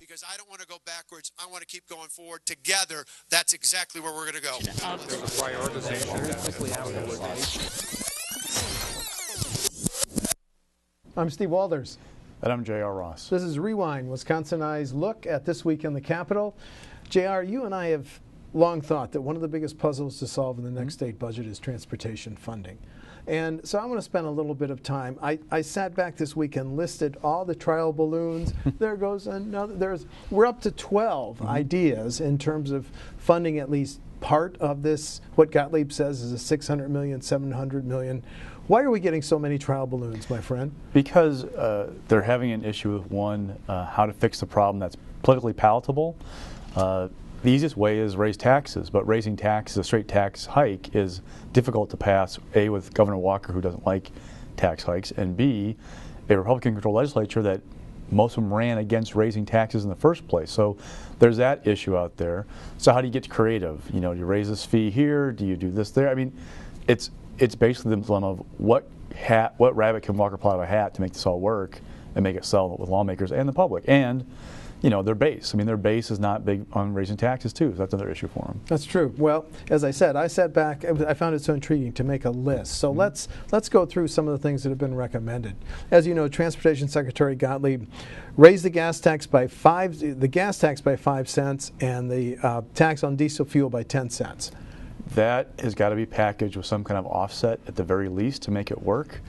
because I don't want to go backwards. I want to keep going forward. Together, that's exactly where we're going to go. I'm Steve Walders. And I'm J.R. Ross. This is Rewind, Wisconsin-Eye's look at this week in the Capitol. J.R., you and I have long thought that one of the biggest puzzles to solve in the next state budget is transportation funding. And so I want to spend a little bit of time. I sat back this week and listed all the trial balloons. There goes another. We're up to 12 ideas in terms of funding at least part of this, what Gottlieb says is a $600 million, $700 million. Why are we getting so many trial balloons, my friend? Because they're having an issue with, one, how to fix the problem that's politically palatable. The easiest way is raise taxes, but raising taxes, a straight tax hike, is difficult to pass, A, with Governor Walker, who doesn't like tax hikes, and B, a Republican-controlled legislature that most of them ran against raising taxes in the first place. So there's that issue out there. So how do you get creative? You know, do you raise this fee here? Do you do this there? I mean, it's basically the dilemma of what rabbit can Walker pull out of a hat to make this all work and make it sell with lawmakers and the public. And you know, their base. I mean, their base is not big on raising taxes, too. So that's another issue for them. That's true. Well, as I said, I sat back. I found it so intriguing to make a list. So let's go through some of the things that have been recommended. As you know, Transportation Secretary Gottlieb raised the gas tax by 5 cents and the tax on diesel fuel by 10 cents. That has got to be packaged with some kind of offset at the very least to make it work.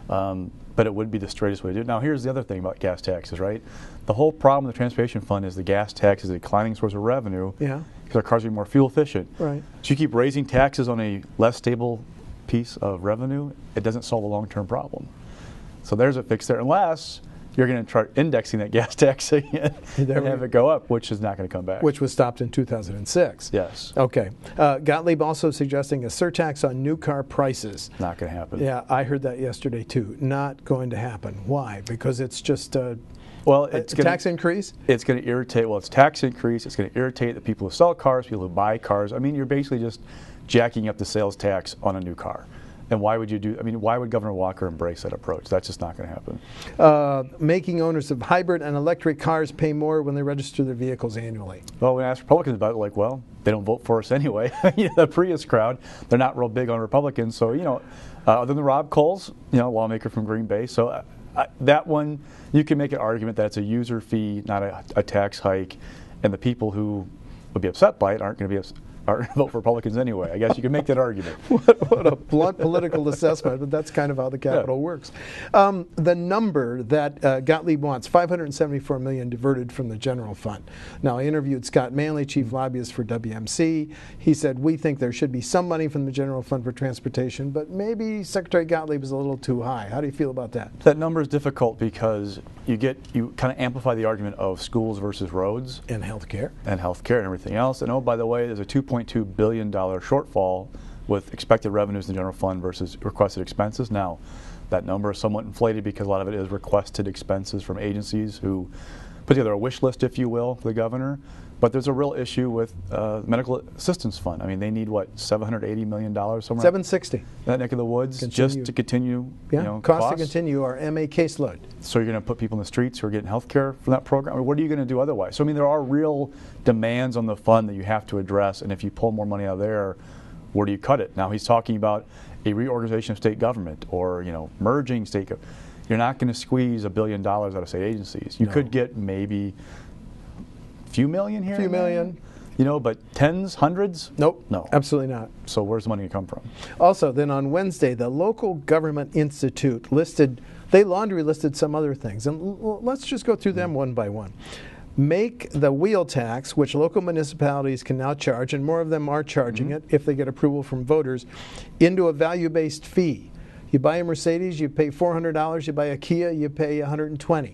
But it would be the straightest way to do it. Now, here's the other thing about gas taxes, right? The whole problem with the transportation fund is the gas tax is a declining source of revenue because our cars are more fuel efficient. Right. So you keep raising taxes on a less stable piece of revenue, it doesn't solve a long-term problem. So there's a fix there, unless you're going to try indexing that gas tax again and have it go up, which is not going to come back. Which was stopped in 2006. Yes. Okay. Gottlieb also suggesting a surtax on new car prices. Not going to happen. Yeah, I heard that yesterday too. Not going to happen. Why? Because it's just a tax increase? It's going to irritate, well, it's tax increase. It's going to irritate the people who sell cars, people who buy cars. I mean, you're basically just jacking up the sales tax on a new car. And why would you do? I mean, why would Governor Walker embrace that approach? That's just not going to happen. Making owners of hybrid and electric cars pay more when they register their vehicles annually. Well, when I ask Republicans about it, like, well, they don't vote for us anyway. The Prius crowd, they're not real big on Republicans. So, you know, other than Rob Coles, you know, lawmaker from Green Bay. So that one, you can make an argument that it's a user fee, not a tax hike, and the people who would be upset by it aren't going to be vote for Republicans anyway. I guess you can make that argument. What a blunt political assessment, but that's kind of how the Capitol works. The number that Gottlieb wants, $574 million diverted from the general fund. Now, I interviewed Scott Manley, chief lobbyist for WMC. He said, we think there should be some money from the general fund for transportation, but maybe Secretary Gottlieb is a little too high. How do you feel about that? That number is difficult because you kind of amplify the argument of schools versus roads. And healthcare. And healthcare and everything else. And oh, by the way, there's a $2.2 billion shortfall with expected revenues in the general fund versus requested expenses. Now, that number is somewhat inflated because a lot of it is requested expenses from agencies who put together a wish list, if you will, for the governor. But there's a real issue with medical assistance fund. I mean, they need, what, $780 million somewhere? $760. That neck of the woods, just to continue, costs to continue our MA caseload. So you're going to put people in the streets who are getting health care from that program? I mean, what are you going to do otherwise? So, I mean, there are real demands on the fund that you have to address, and if you pull more money out of there, where do you cut it? Now, he's talking about a reorganization of state government or, merging state government. You're not going to squeeze $1 billion out of state agencies. You could get maybe a few million here. Few million. But tens, hundreds? Nope. No. Absolutely not. So where's the money going to come from? Also, then on Wednesday, the Local Government Institute laundry listed some other things. And let's just go through them one by one. Make the wheel tax, which local municipalities can now charge, and more of them are charging it if they get approval from voters, into a value-based fee. You buy a Mercedes, you pay $400. You buy a Kia, you pay $120.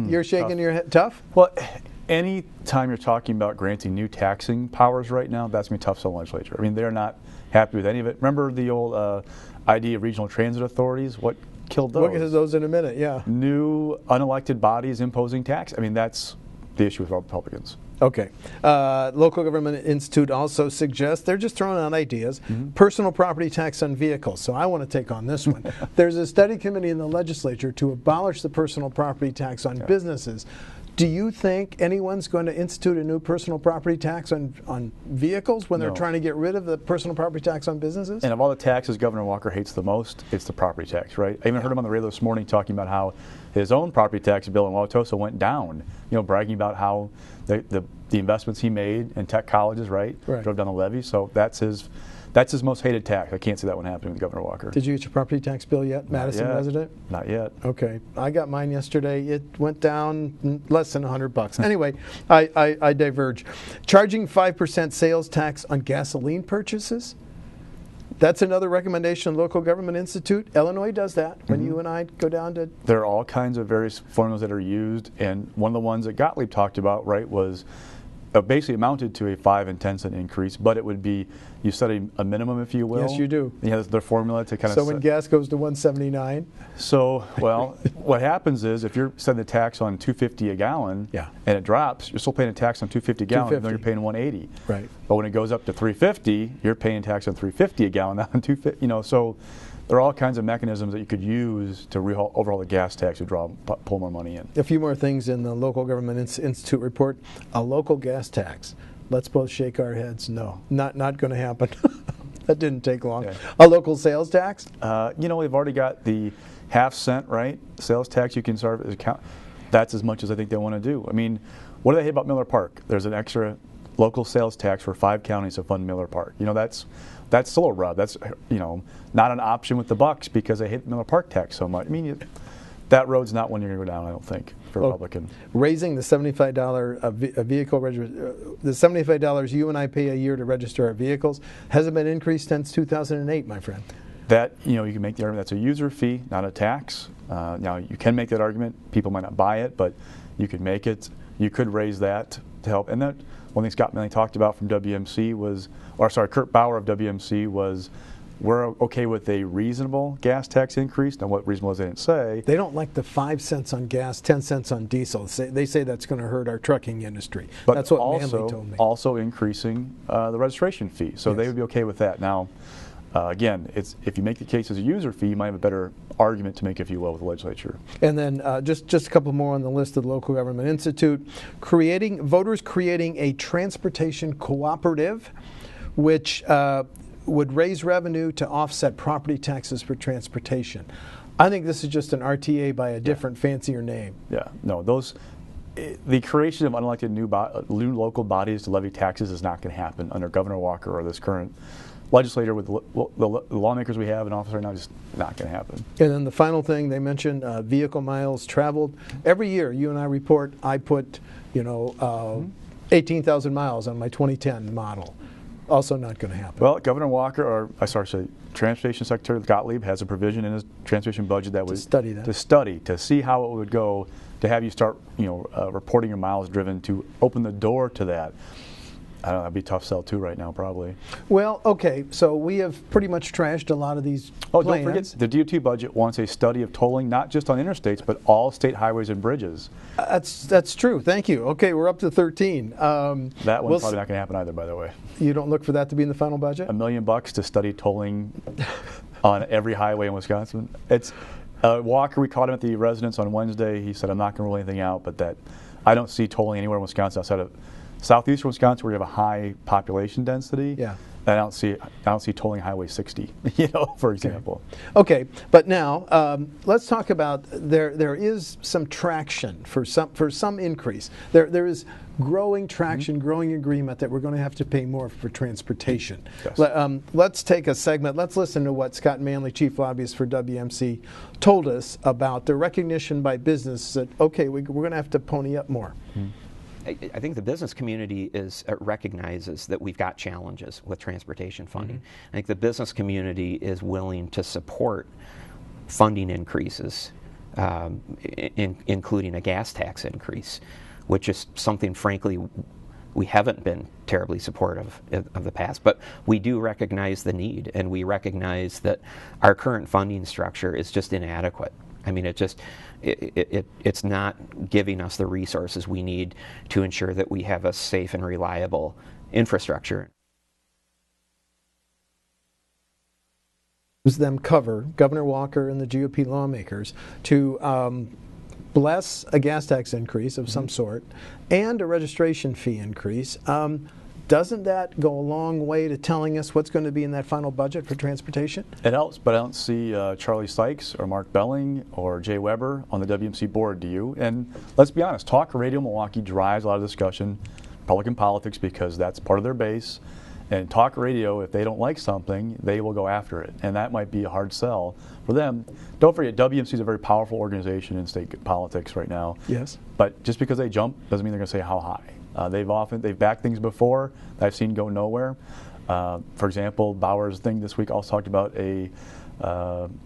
You're shaking your head. Tough? Well, any time you're talking about granting new taxing powers right now, that's going to be tough for the legislature. I mean, they're not happy with any of it. Remember the old idea of regional transit authorities? What killed those? We'll get to those in a minute, yeah. New unelected bodies imposing tax. I mean, that's the issue with all Republicans. Okay. Local Government Institute also suggests, they're just throwing out ideas, personal property tax on vehicles. So I want to take on this one. There's a study committee in the legislature to abolish the personal property tax on businesses. Do you think anyone's going to institute a new personal property tax on vehicles when they're No. trying to get rid of the personal property tax on businesses? And of all the taxes Governor Walker hates the most, it's the property tax, right? I even heard him on the radio this morning talking about how his own property tax bill in Wauwatosa went down, bragging about how the investments he made in tech colleges, right? Drove down the levy. So that's his most hated tax. I can't see that one happening with Governor Walker. Did you get your property tax bill yet, Madison resident? Not yet. Okay, I got mine yesterday. It went down less than $100. Anyway, I diverge. Charging 5% sales tax on gasoline purchases. That's another recommendation of Local Government Institute. Illinois does that when you and I go down to... There are all kinds of various formulas that are used, and one of the ones that Gottlieb talked about, right, was basically amounted to a 5 and 10 cent increase, but it would be, you set a minimum, if you will. Yes, you do. You have the formula to kind of... So when gas goes to $1.79? So, well, what happens is if you're setting the tax on $2.50 a gallon and it drops, you're still paying a tax on $2.50 a gallon, even though you're paying $1.80. Right. But when it goes up to $3.50, you're paying tax on $3.50 a gallon, not on $2.50. So there are all kinds of mechanisms that you could use to overhaul the gas tax to pull more money in. A few more things in the Local Government Institute report. A local gas tax. Let's both shake our heads. No, not going to happen. That didn't take long. Yeah. A local sales tax? We've already got the half-cent, right, sales tax you can start as account. That's as much as I think they want to do. I mean, what do they hate about Miller Park? There's an extra local sales tax for 5 counties to fund Miller Park. That's still a rub. That's not an option with the Bucks because they hate the Miller Park tax so much. I mean, that road's not one you're going to go down, I don't think, for Republican. Raising the $75 vehicle the $75 you and I pay a year to register our vehicles hasn't been increased since 2008, my friend. That you can make the argument that's a user fee, not a tax. Now you can make that argument. People might not buy it, but you could make it. You could raise that to help. And that one thing Scott Manley talked about from WMC was, Kurt Bauer of WMC was, we're okay with a reasonable gas tax increase. Now, what reasonable is they didn't say. They don't like the 5 cents on gas, 10 cents on diesel. They say that's going to hurt our trucking industry. But that's what Manley told me. Also increasing the registration fee. So they would be okay with that. Now, again, if you make the case as a user fee, you might have a better argument to make, if you will, with the legislature. And then just a couple more on the list of the Local Government Institute. Voters creating a transportation cooperative, which would raise revenue to offset property taxes for transportation. I think this is just an RTA by a different, fancier name. Yeah, no, the creation of unelected new local bodies to levy taxes is not going to happen under Governor Walker or this current legislator with the lawmakers we have in office right now. Just not going to happen. And then the final thing they mentioned, vehicle miles traveled. Every year, you and I report, I put 18,000 miles on my 2010 model. Also not going to happen. Well, Governor Walker, Transportation Secretary Gottlieb has a provision in his transportation budget that would to see how it would go to have you start, reporting your miles driven to open the door to that. I don't know, that'd be a tough sell too right now, probably. Well, okay, so we have pretty much trashed a lot of these plans. Don't forget, the DOT budget wants a study of tolling, not just on interstates, but all state highways and bridges. That's true. Thank you. Okay, we're up to 13. That one's probably not going to happen either, by the way. You don't look for that to be in the final budget? $1 million to study tolling on every highway in Wisconsin. It's Walker. We caught him at the residence on Wednesday. He said, "I'm not going to rule anything out, but that I don't see tolling anywhere in Wisconsin outside of southeastern Wisconsin, where you have a high population density." Yeah. I don't see tolling Highway 60, for example. Okay, but now let's talk about there is some traction for some increase. There is growing traction, growing agreement that we're going to have to pay more for transportation. Yes. Let's take a segment. Let's listen to what Scott Manley, Chief Lobbyist for WMC, told us about the recognition by business that, okay, we're going to have to pony up more. Mm-hmm. I think the business community recognizes that we've got challenges with transportation funding. Mm-hmm. I think the business community is willing to support funding increases, including a gas tax increase, which is something, frankly, we haven't been terribly supportive of the past. But we do recognize the need, and we recognize that our current funding structure is just inadequate. I mean, it's not giving us the resources we need to ensure that we have a safe and reliable infrastructure. Them cover, Governor Walker and the GOP lawmakers, to bless a gas tax increase of some sort and a registration fee increase. Doesn't that go a long way to telling us what's going to be in that final budget for transportation? It helps, but I don't see Charlie Sykes or Mark Belling or Jay Weber on the WMC board, do you? And let's be honest, Talk Radio Milwaukee drives a lot of discussion, Republican politics, because that's part of their base. And Talk Radio, if they don't like something, they will go after it. And that might be a hard sell for them. Don't forget, WMC is a very powerful organization in state politics right now. Yes. But just because they jump doesn't mean they're going to say how high. They've backed things before that I've seen go nowhere. For example, Bauer's thing this week also talked about a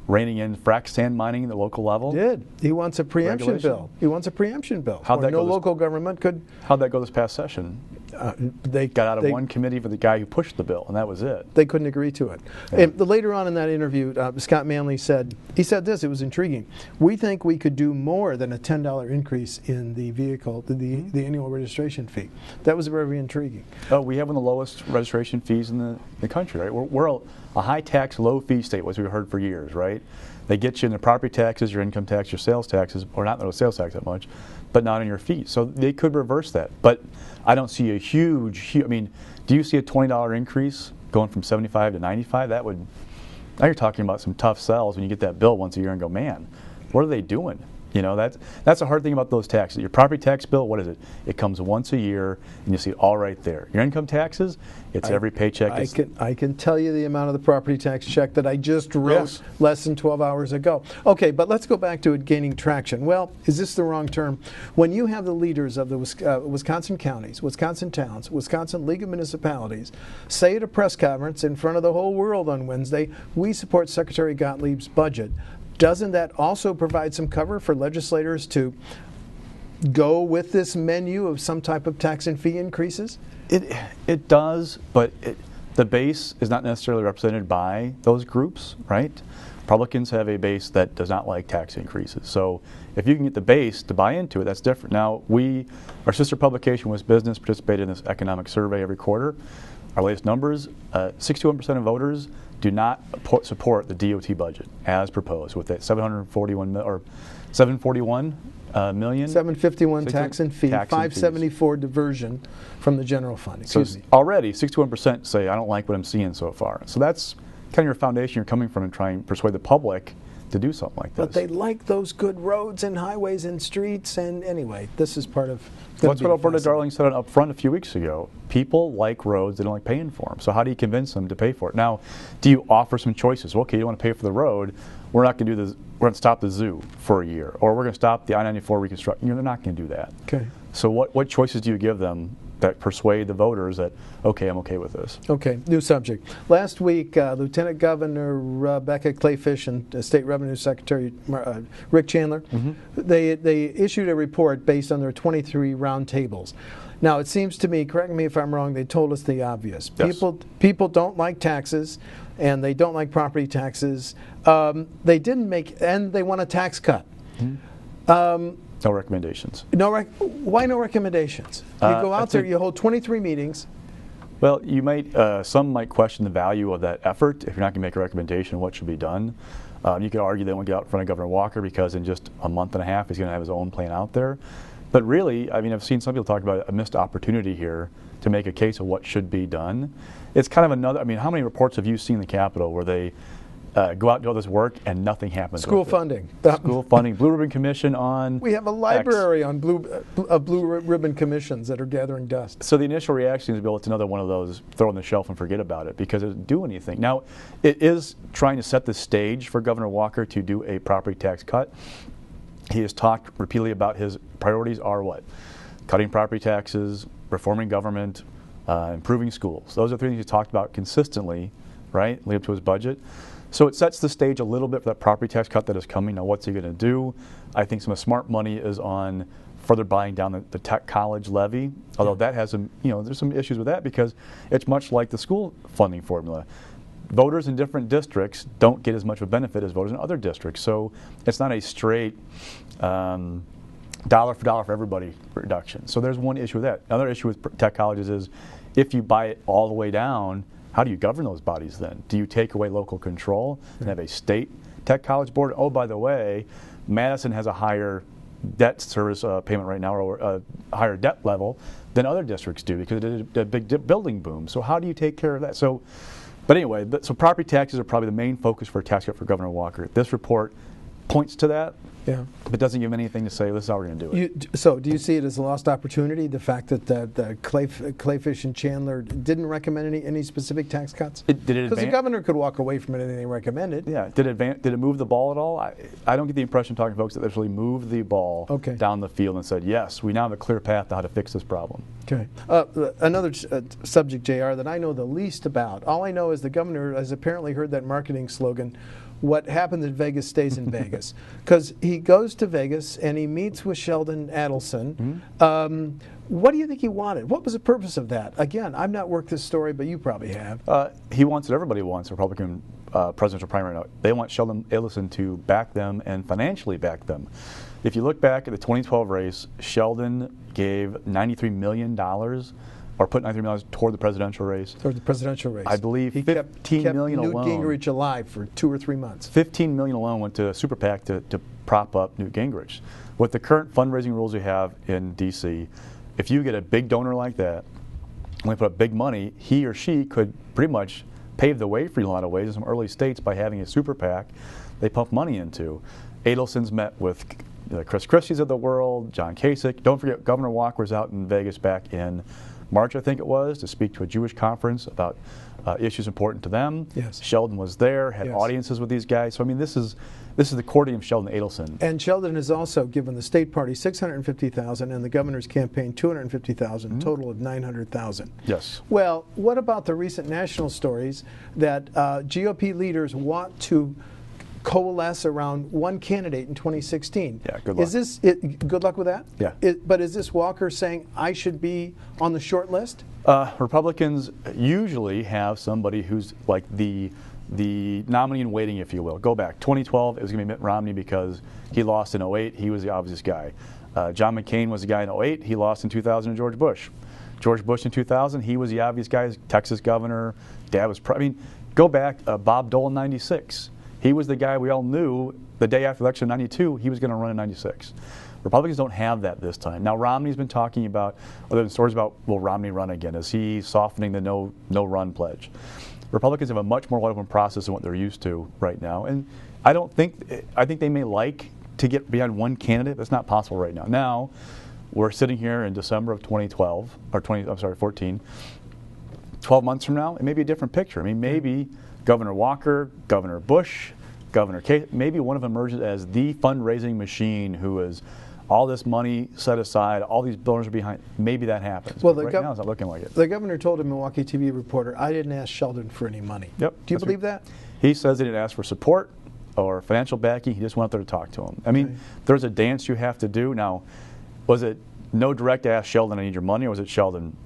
reining in frac sand mining at the local level. He wants a preemption bill. He wants a preemption bill. How'd that go local government could. How'd that go this past session? They got out of one committee for the guy who pushed the bill, and that was it. They couldn't agree to it. Yeah. And later on in that interview, Scott Manley said this, it was intriguing. We think we could do more than a $10 increase in the vehicle, the annual registration fee. That was very intriguing. Oh, we have one of the lowest registration fees in the country, right? We're a high tax, low fee state, as we've heard for years, right? They get you in the property taxes, your income tax, your sales taxes, or not the sales tax that much, but not in your fees. So they could reverse that. But I don't see a huge, I mean, do you see a $20 increase going from 75 to 95? That would, now you're talking about some tough sells when you get that bill once a year and go, man, what are they doing? You know, that's a hard thing about those taxes. Your property tax bill, what is it? It comes once a year, and you see it all right there. Your income taxes, it's every paycheck. I can tell you the amount of the property tax check that I just wrote less than 12 hours ago. Okay, but let's go back to it gaining traction. Well, is this the wrong term? When you have the leaders of the Wisconsin counties, Wisconsin towns, Wisconsin League of Municipalities say at a press conference in front of the whole world on Wednesday, we support Secretary Gottlieb's budget, doesn't that also provide some cover for legislators to go with this menu of some type of tax and fee increases? It does, but the base is not necessarily represented by those groups, right? Republicans have a base that does not like tax increases. So if you can get the base to buy into it, that's different. Now, our sister publication, Was Business, participated in this economic survey every quarter. Our latest numbers, 61% of voters do not support the DOT budget as proposed, with that 741 million. 751 tax and fee, 574 diversion from the general fund. Excuse me. Already 61% say I don't like what I'm seeing so far. So that's kind of your foundation you're coming from and trying to persuade the public to do something like this. But they like those good roads and highways and streets, and anyway, this is part of. That's what Alberta Darling said up front a few weeks ago. People like roads, they don't like paying for them. So how do you convince them to pay for it? Now, do you offer some choices? Well, okay, you want to pay for the road, we're not going to do this. We're going to stop the zoo for a year, or we're going to stop the I-94 reconstruction. They're not going to do that. Okay. So what choices do you give them that persuade the voters that, okay, I'm okay with this? Okay, new subject. Last week, Lieutenant Governor Rebecca Clayfish and State Revenue Secretary Rick Chandler, they issued a report based on their 23 roundtables. Now, it seems to me, correct me if I'm wrong, they told us the obvious. Yes. People don't like taxes, and they don't like property taxes. They didn't make, and they want a tax cut. No recommendations. Why no recommendations? You go out there, you hold 23 meetings. Well, you might. Some might question the value of that effort if you're not going to make a recommendation on what should be done. You could argue they won't get out in front of Governor Walker because in just a month and a half he's going to have his own plan out there. But really, I mean, I've seen some people talk about a missed opportunity here to make a case of what should be done. It's kind of another. I mean, how many reports have you seen in the Capitol where they go out and do all this work and nothing happens? School funding. School funding. Blue Ribbon Commission on. We have a library on blue ribbon commissions that are gathering dust. So the initial reaction is, well, it's another one of those throw on the shelf and forget about it because it doesn't do anything. Now, it is trying to set the stage for Governor Walker to do a property tax cut. He has talked repeatedly about his priorities are what? Cutting property taxes, reforming government, improving schools. Those are the things he's talked about consistently, right, lead up to his budget. So it sets the stage a little bit for that property tax cut that is coming. Now, what's he going to do? I think some of the smart money is on further buying down the tech college levy, although that has some, there's some issues with that because it's much like the school funding formula. Voters in different districts don't get as much of a benefit as voters in other districts. So it's not a straight dollar for everybody reduction. So there's one issue with that. Another issue with tech colleges is if you buy it all the way down, how do you govern those bodies then? Do you take away local control and have a state tech college board? Oh, by the way, Madison has a higher debt service payment right now, or a higher debt level than other districts do because it did a big building boom. So how do you take care of that? So, but anyway, so property taxes are probably the main focus for a tax cut for Governor Walker. This report points to that. Yeah. But doesn't give him anything to say, this is how we're going to do it. So do you see it as a lost opportunity, the fact that Clayfish and Chandler didn't recommend any specific tax cuts? Did it Because the advance? governor could walk away from anything they recommended. Yeah. Did it move the ball at all? I don't get the impression, talking to folks, that they really moved the ball down the field and said, yes, we now have a clear path to how to fix this problem. Okay. Another subject, JR, that I know the least about. All I know is the governor has apparently heard that marketing slogan, what happens in Vegas stays in Vegas. Because he goes to Vegas and he meets with Sheldon Adelson. Mm-hmm. What do you think he wanted? What was the purpose of that? Again, I've not worked this story, but you probably have. He wants what everybody wants, Republican presidential primary. Now, they want Sheldon Adelson to back them and financially back them. If you look back at the 2012 race, Sheldon gave $93 million, or put $93 million toward the presidential race. Toward the presidential race. I believe he $15 million Newt alone. Gingrich alive for 2 or 3 months. $15 million alone went to a super PAC to prop up Newt Gingrich. With the current fundraising rules we have in D.C., if you get a big donor like that, when they put up big money, he or she could pretty much pave the way for you in a lot of ways in some early states by having a super PAC they pump money into. Adelson's met with Chris Christie's of the world, John Kasich. Don't forget, Governor Walker was out in Vegas back in March, I think it was, to speak to a Jewish conference about issues important to them. Yes. Sheldon was there, had audiences with these guys. So I mean, this is the courting of Sheldon Adelson. And Sheldon has also given the state party $650,000 and the governor's campaign $250,000, total of $900,000. Yes. Well, what about the recent national stories that GOP leaders want to coalesce around one candidate in 2016? Yeah, good luck. Is this good luck with that? Yeah. But is this Walker saying I should be on the short list? Republicans usually have somebody who's like the nominee in waiting, if you will. Go back 2012, it was going to be Mitt Romney because he lost in 08. He was the obvious guy. John McCain was the guy in 08. He lost in 2000 to George Bush. George Bush in 2000, he was the obvious guy, Texas governor. Dad was. I mean, go back. Bob Dole in 96. He was the guy we all knew the day after the election in 92 he was going to run in 96. Republicans don't have that this time. Now Romney's been talking about, or there have been stories about, will Romney run again? Is he softening the no run pledge? Republicans have a much more open process than what they're used to right now, and I think they may like to get behind one candidate. That's not possible right now. Now we're sitting here in December of 2012 or 14. 12 months from now, it may be a different picture. I mean, maybe Governor Walker, Governor Bush, Governor K, maybe one of them emerges as the fundraising machine who is all this money set aside, all these donors are behind. Maybe that happens. Well, right now it's not looking like it. The governor told a Milwaukee TV reporter, I didn't ask Sheldon for any money. Yep. Do you believe that? He says he didn't ask for support or financial backing. He just went up there to talk to him. I mean, there's a dance you have to do. Now, was it no direct ask Sheldon, I need your money, or was it Sheldon,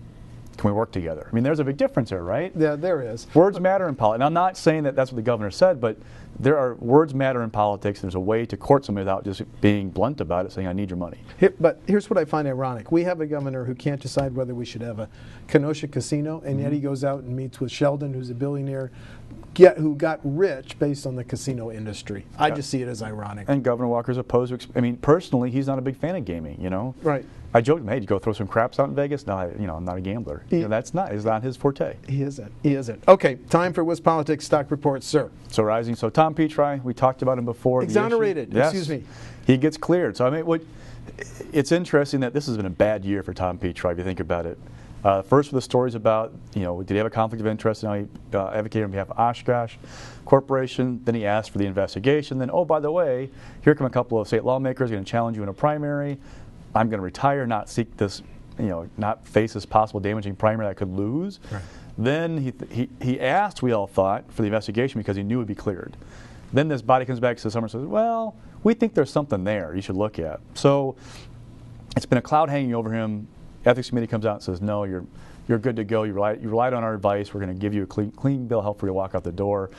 can we work together? I mean, there's a big difference there, right? Yeah, there is. Words matter in politics. And I'm not saying that that's what the governor said, but there are words matter in politics. There's a way to court somebody without just being blunt about it, saying, I need your money. But here's what I find ironic. We have a governor who can't decide whether we should have a Kenosha casino, and yet he goes out and meets with Sheldon, who's a billionaire, who got rich based on the casino industry. I just see it as ironic. And Governor Walker's opposed to, I mean, personally, he's not a big fan of gaming, you know? Right. I joked, hey, did you go throw some craps out in Vegas? No, I'm not a gambler. It's not his forte. He isn't. He isn't. Okay, time for WisPolitics stock reports, sir. So rising. So Tom Petri, we talked about him before. Exonerated. Yes. Excuse me. He gets cleared. So I mean, it's interesting that this has been a bad year for Tom Petri, if you think about it. First with the stories about, did he have a conflict of interest? Now he advocated on behalf of Oshkosh Corporation. Then he asked for the investigation. Then, oh, by the way, here come a couple of state lawmakers going to challenge you in a primary. I'm going to retire, not seek this, not face this possible damaging primary that I could lose. Right. Then he asked, we all thought, for the investigation because he knew it would be cleared. Then this body comes back to the summer and says, well, we think there's something there you should look at. So it's been a cloud hanging over him. Ethics Committee comes out and says, no, you're good to go. You relied on our advice. We're going to give you a clean bill of health before you walk out the door.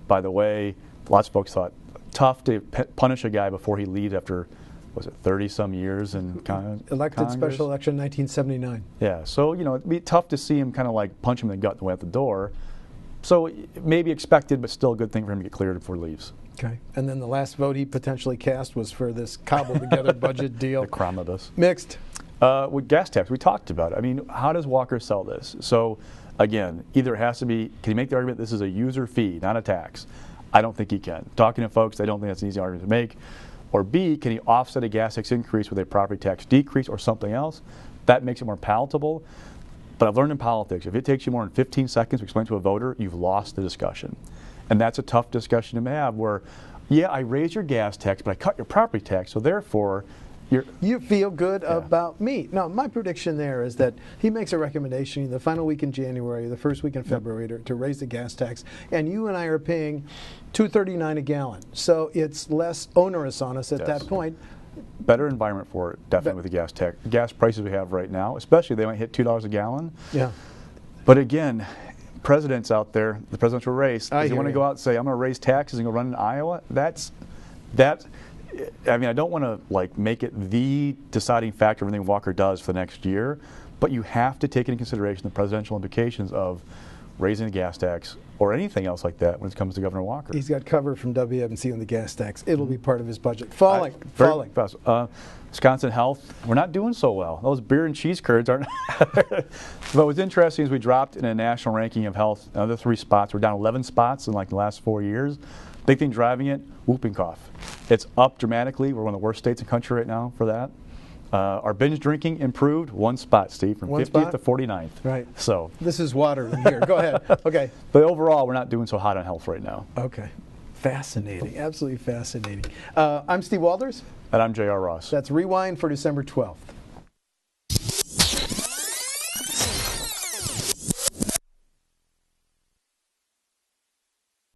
By the way, lots of folks thought tough to punish a guy before he leaves after, was it 30-some years in Congress? Elected special election 1979. Yeah, so, it'd be tough to see him kind of like punch him in the gut on the way out the door. So maybe expected, but still a good thing for him to get cleared before he leaves. Okay. And then the last vote he potentially cast was for this cobbled together budget deal. The crumb of this. Mixed. With gas tax, we talked about it. I mean, how does Walker sell this? So, again, either it has to be, can he make the argument this is a user fee, not a tax? I don't think he can. Talking to folks, I don't think that's an easy argument to make. Or B, can he offset a gas tax increase with a property tax decrease or something else? That makes it more palatable. But I've learned in politics, if it takes you more than 15 seconds to explain to a voter, you've lost the discussion. And that's a tough discussion to have where, yeah, I raised your gas tax, but I cut your property tax, so therefore, you feel good about me. No, my prediction there is that he makes a recommendation the final week in January, the first week in February to raise the gas tax, and you and I are paying $2.39 a gallon. So it's less onerous on us at that point. Better environment for it, definitely with the gas tax. Gas prices we have right now, especially they might hit $2 a gallon. Yeah. But again, presidents out there, the presidential race, does he want to go out and say, I'm going to raise taxes and go run in Iowa? I mean, I don't want to like make it the deciding factor of everything Walker does for the next year, but you have to take into consideration the presidential implications of raising the gas tax or anything else like that when it comes to Governor Walker. He's got cover from WMC on the gas tax. It'll be part of his budget. Falling. Wisconsin Health, we're not doing so well. Those beer and cheese curds aren't. But what's interesting is we dropped in a national ranking of health another 3 spots. We're down 11 spots in like the last 4 years. Big thing driving it, whooping cough. It's up dramatically. We're one of the worst states in the country right now for that. Our binge drinking improved 1 spot, Steve, from 50th to 49th. Right. So this is water in here. Go ahead. Okay. But overall, we're not doing so hot on health right now. Okay. Fascinating. Absolutely fascinating. I'm Steve Walders. And I'm J.R. Ross. That's Rewind for December 12th.